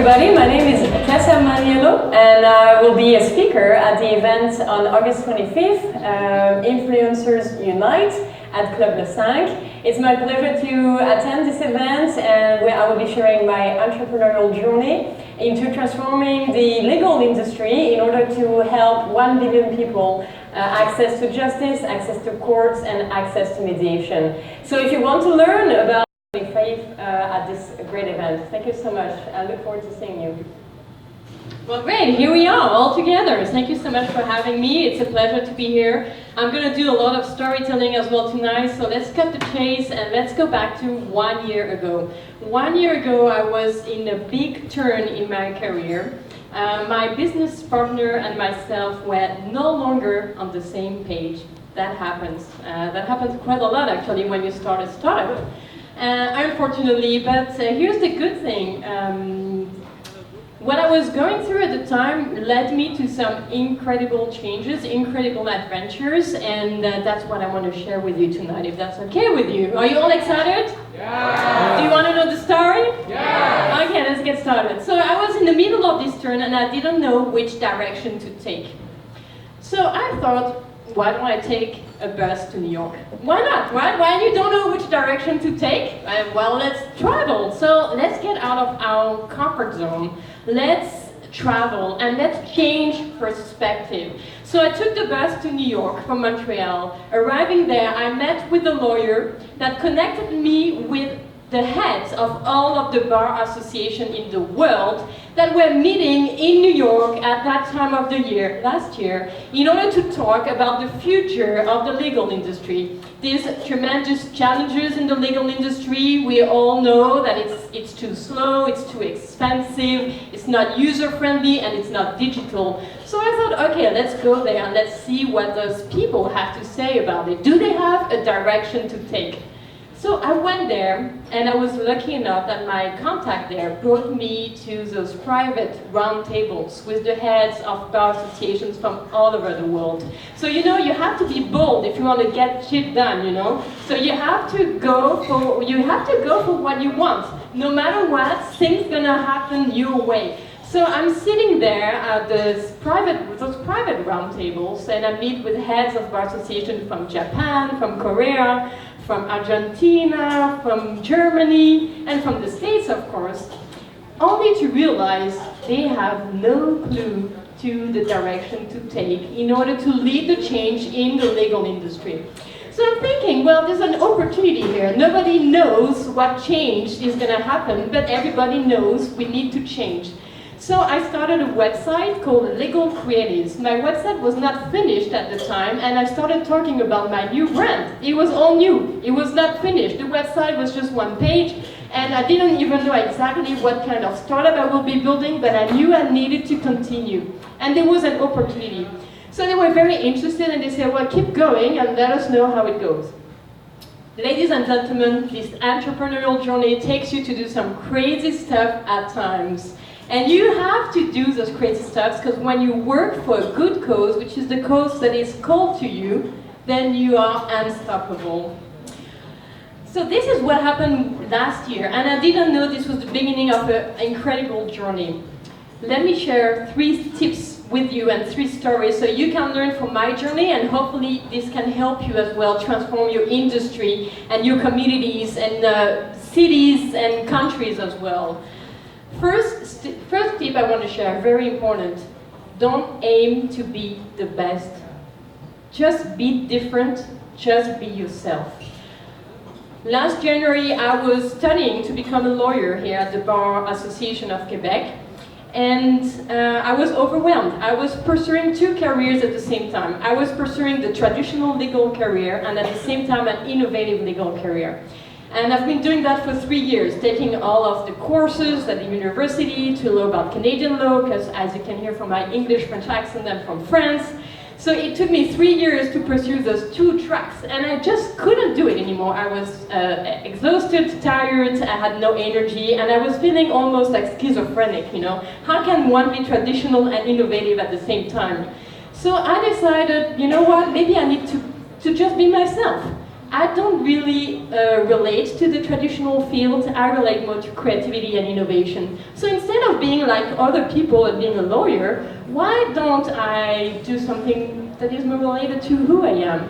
everybody. My name is Tessa Manuello, and I will be a speaker at the event on August 25th, Influencers Unite at Club Le 5. It's my pleasure to attend this event, and where I will be sharing my entrepreneurial journey into transforming the legal industry in order to help 1 billion people access to justice, access to courts, and access to mediation. So if you want to learn about faith at this great event. Thank you so much. I look forward to seeing you. Well, great. Here we are, all together. Thank you so much for having me. It's a pleasure to be here. I'm going to do a lot of storytelling as well tonight, so let's cut the chase and let's go back to 1 year ago. 1 year ago, I was in a big turn in my career. My business partner and myself were no longer on the same page. That happens. That happens quite a lot, actually, when you start a startup. Unfortunately, but here's the good thing. What I was going through at the time led me to some incredible changes, incredible adventures, and that's what I want to share with you tonight, if that's okay with you. Are you all excited? Yeah! Do you want to know the story? Yeah! Okay, let's get started. So I was in the middle of this turn and I didn't know which direction to take. So I thought, why don't I take a bus to New York? Why not, right? When you don't know which direction to take, well, let's travel. So let's get out of our comfort zone. Let's travel and let's change perspective. So I took the bus to New York from Montreal. Arriving there, I met with a lawyer that connected me with the heads of all of the bar associations in the world that were meeting in New York at that time of the year, last year, in order to talk about the future of the legal industry. These tremendous challenges in the legal industry, we all know that it's too slow, it's too expensive, it's not user-friendly, and it's not digital. So I thought, okay, let's go there and let's see what those people have to say about it. Do they have a direction to take? So I went there, and I was lucky enough that my contact there brought me to those private roundtables with the heads of bar associations from all over the world. So you know, you have to be bold if you want to get shit done, you know. So you have to go for what you want. No matter what, things gonna happen your way. So I'm sitting there at those private roundtables, and I meet with heads of bar associations from Japan, from Korea, from Argentina, from Germany, and from the States, of course, only to realize they have no clue to the direction to take in order to lead the change in the legal industry. So I'm thinking, well, there's an opportunity here. Nobody knows what change is going to happen, but everybody knows we need to change. So I started a website called Legal Creatives. My website was not finished at the time, and I started talking about my new brand. It was all new. It was not finished. The website was just one page, and I didn't even know exactly what kind of startup I will be building, but I knew I needed to continue. And there was an opportunity. So they were very interested, and they said, well, keep going and let us know how it goes. Ladies and gentlemen, this entrepreneurial journey takes you to do some crazy stuff at times. And you have to do those crazy stuff because when you work for a good cause, which is the cause that is called to you, then you are unstoppable. So this is what happened last year, and I didn't know this was the beginning of an incredible journey. Let me share 3 tips with you and 3 stories so you can learn from my journey, and hopefully this can help you as well transform your industry and your communities and cities and countries as well. First tip I want to share, very important. Don't aim to be the best. Just be different, just be yourself. Last January, I was studying to become a lawyer here at the Bar Association of Quebec, and I was overwhelmed. I was pursuing 2 careers at the same time. I was pursuing the traditional legal career and at the same time an innovative legal career. And I've been doing that for 3 years, taking all of the courses at the university to learn about Canadian law, because as you can hear from my English-French accent, I'm from France. So it took me 3 years to pursue those 2 tracks, and I just couldn't do it anymore. I was exhausted, tired, I had no energy, and I was feeling almost like schizophrenic, you know. How can one be traditional and innovative at the same time? So I decided, you know what, maybe I need to just be myself. I don't really relate to the traditional field. I relate more to creativity and innovation. So instead of being like other people and being a lawyer, why don't I do something that is more related to who I am?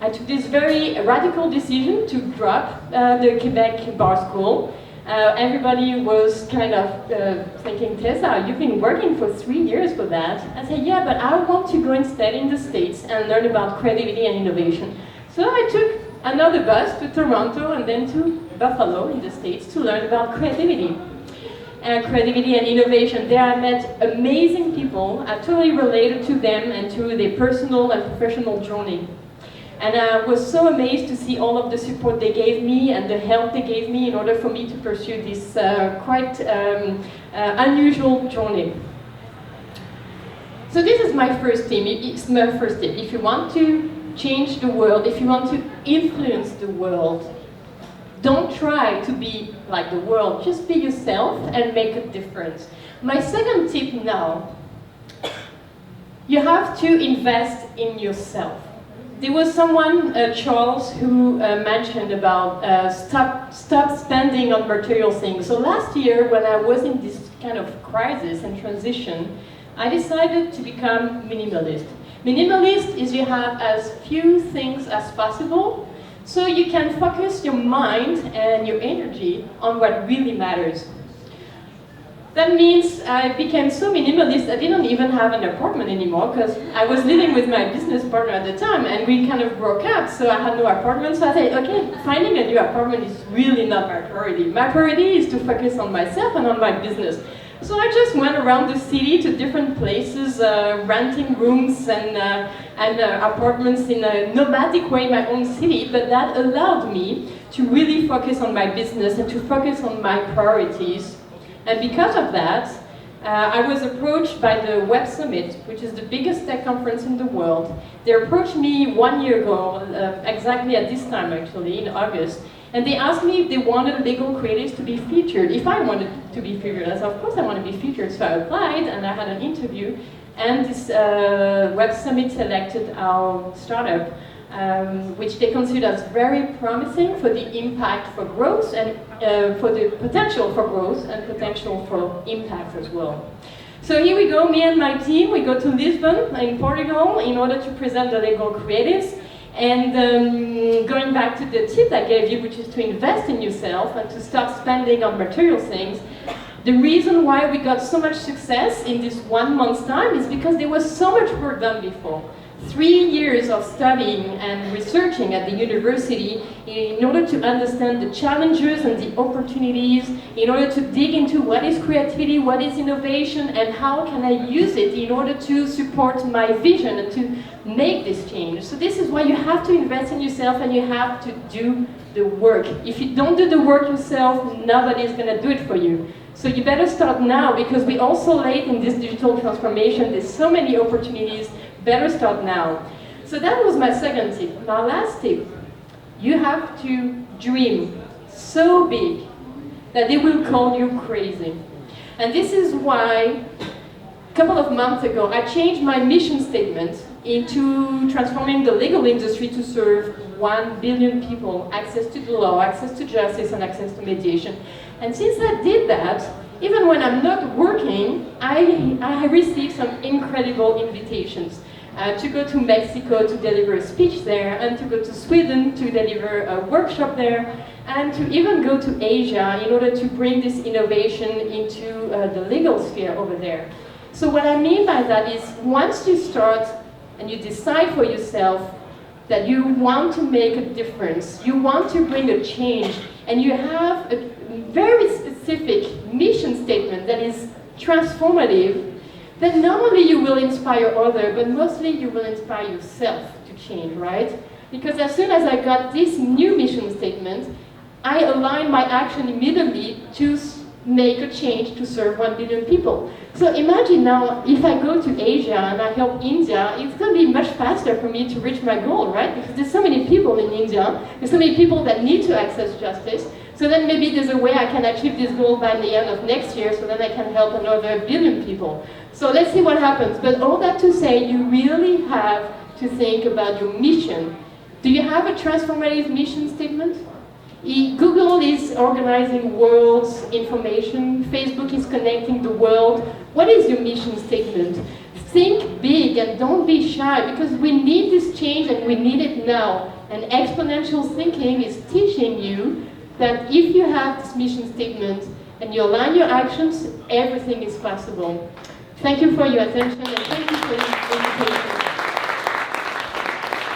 I took this very radical decision to drop the Quebec Bar School. Everybody was kind of thinking, Tessa, you've been working for 3 years for that. I said, yeah, but I want to go instead in the States and learn about creativity and innovation. So I took another bus to Toronto and then to Buffalo in the States to learn about creativity. Creativity and innovation. There I met amazing people. I totally related to them and to their personal and professional journey. And I was so amazed to see all of the support they gave me and the help they gave me in order for me to pursue this quite unusual journey. So this is my first tip. It's my first tip. If you want to change the world, if you want to influence the world, don't try to be like the world. Just be yourself and make a difference. My second tip now, you have to invest in yourself. There was someone, Charles, who mentioned about stop spending on material things. So last year, when I was in this kind of crisis and transition, I decided to become minimalist. Minimalist is you have as few things as possible, so you can focus your mind and your energy on what really matters. That means I became so minimalist I didn't even have an apartment anymore because I was living with my business partner at the time and we kind of broke up, so I had no apartment. So I said, okay, finding a new apartment is really not my priority. My priority is to focus on myself and on my business. So I just went around the city to different places, renting rooms and apartments in a nomadic way in my own city, but that allowed me to really focus on my business and to focus on my priorities. And because of that, I was approached by the Web Summit, which is the biggest tech conference in the world. They approached me 1 year ago, exactly at this time actually, in August, and they asked me if they wanted legal creatives to be featured, if I wanted to be featured. I said, of course I want to be featured, so I applied and I had an interview, and this Web Summit selected our startup, which they consider as very promising for the impact for growth and for the potential for growth and potential for impact as well. So here we go, me and my team, we go to Lisbon in Portugal in order to present the legal creatives. And going back to the tip I gave you, which is to invest in yourself and to stop spending on material things, the reason why we got so much success in this 1 month's time is because there was so much work done before. 3 years of studying and researching at the university in order to understand the challenges and the opportunities, in order to dig into what is creativity, what is innovation, and how can I use it in order to support my vision and to make this change. So this is why you have to invest in yourself and you have to do the work. If you don't do the work yourself, nobody is going to do it for you. So you better start now, because we're also late in this digital transformation. There's so many opportunities. Better start now. So that was my second tip. My last tip, you have to dream so big that they will call you crazy. And this is why, a couple of months ago, I changed my mission statement into transforming the legal industry to serve 1 billion people, access to the law, access to justice, and access to mediation. And since I did that, even when I'm not working, I received some incredible invitations. To go to Mexico to deliver a speech there, and to go to Sweden to deliver a workshop there, and to even go to Asia in order to bring this innovation into the legal sphere over there. So what I mean by that is, once you start and you decide for yourself that you want to make a difference, you want to bring a change, and you have a very specific mission statement that is transformative, then not only you will inspire others, but mostly you will inspire yourself to change, right? Because as soon as I got this new mission statement, I aligned my action immediately to make a change to serve 1 billion people. So imagine now, if I go to Asia and I help India, it's going to be much faster for me to reach my goal, right? Because there's so many people in India, there's so many people that need to access justice. So then maybe there's a way I can achieve this goal by the end of next year, so then I can help another 1 billion people. So let's see what happens. But all that to say, you really have to think about your mission. Do you have a transformative mission statement? Google is organizing world's information. Facebook is connecting the world. What is your mission statement? Think big and don't be shy, because we need this change and we need it now. And exponential thinking is teaching you that if you have this mission statement and you align your actions, everything is possible. Thank you for your attention and thank you for your invitation.